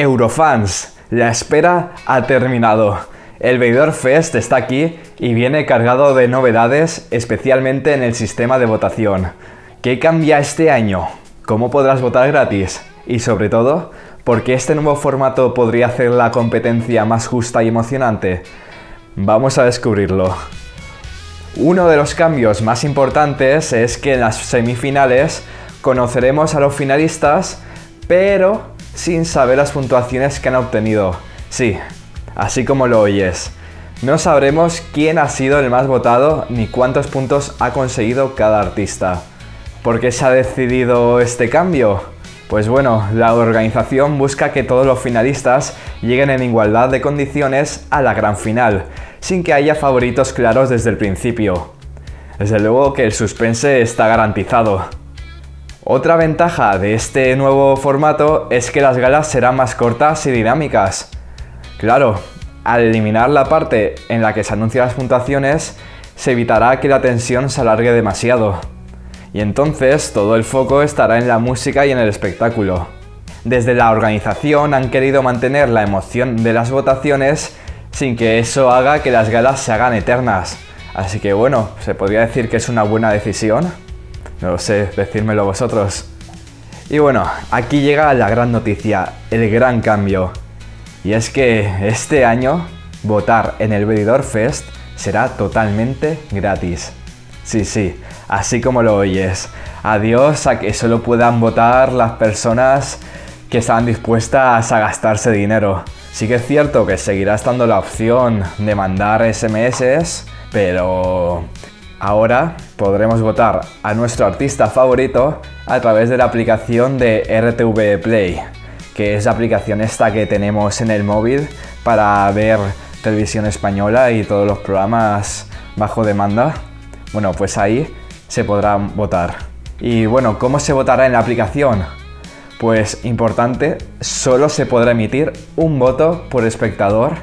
Eurofans, la espera ha terminado. El Benidorm Fest está aquí y viene cargado de novedades, especialmente en el sistema de votación. ¿Qué cambia este año? ¿Cómo podrás votar gratis? Y sobre todo, ¿por qué este nuevo formato podría hacer la competencia más justa y emocionante? Vamos a descubrirlo. Uno de los cambios más importantes es que en las semifinales conoceremos a los finalistas, pero sin saber las puntuaciones que han obtenido. Sí, así como lo oyes. No sabremos quién ha sido el más votado ni cuántos puntos ha conseguido cada artista. ¿Por qué se ha decidido este cambio? Pues bueno, la organización busca que todos los finalistas lleguen en igualdad de condiciones a la gran final, sin que haya favoritos claros desde el principio. Desde luego que el suspense está garantizado. Otra ventaja de este nuevo formato es que las galas serán más cortas y dinámicas. Claro, al eliminar la parte en la que se anuncian las puntuaciones, se evitará que la tensión se alargue demasiado. Y entonces todo el foco estará en la música y en el espectáculo. Desde la organización han querido mantener la emoción de las votaciones sin que eso haga que las galas se hagan eternas. Así que bueno, ¿se podría decir que es una buena decisión? No lo sé, decírmelo vosotros. Y bueno, aquí llega la gran noticia, el gran cambio. Y es que este año votar en el Benidorm Fest será totalmente gratis. Sí, así como lo oyes. Adiós a que solo puedan votar las personas que están dispuestas a gastarse dinero. Sí que es cierto que seguirá estando la opción de mandar SMS, pero ahora podremos votar a nuestro artista favorito a través de la aplicación de RTV Play, que es la aplicación esta que tenemos en el móvil para ver televisión española y todos los programas bajo demanda. Bueno, pues ahí se podrá votar. Y bueno, ¿cómo se votará en la aplicación? Pues importante, solo se podrá emitir un voto por espectador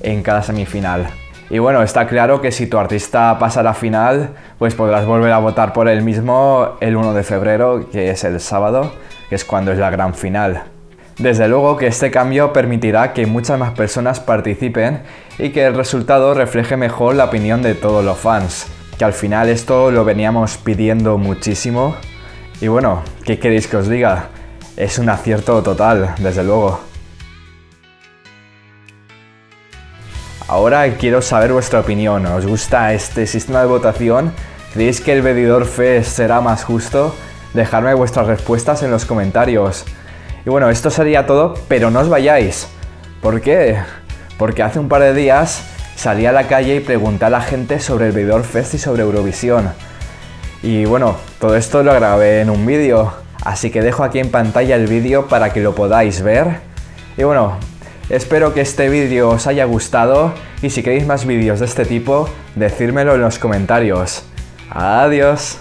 en cada semifinal. Y bueno, está claro que si tu artista pasa a la final, pues podrás volver a votar por él mismo el 1 de febrero, que es el sábado, que es cuando es la gran final. Desde luego que este cambio permitirá que muchas más personas participen y que el resultado refleje mejor la opinión de todos los fans, que al final esto lo veníamos pidiendo muchísimo. Y bueno, ¿qué queréis que os diga? Es un acierto total, desde luego. Ahora quiero saber vuestra opinión. ¿Os gusta este sistema de votación? ¿Creéis que el Benidorm Fest será más justo? Dejadme vuestras respuestas en los comentarios. Y bueno, esto sería todo, pero no os vayáis. ¿Por qué? Porque hace un par de días salí a la calle y pregunté a la gente sobre el Benidorm Fest y sobre Eurovisión. Y bueno, todo esto lo grabé en un vídeo, así que dejo aquí en pantalla el vídeo para que lo podáis ver. Y bueno, espero que este vídeo os haya gustado y si queréis más vídeos de este tipo, decírmelo en los comentarios. ¡Adiós!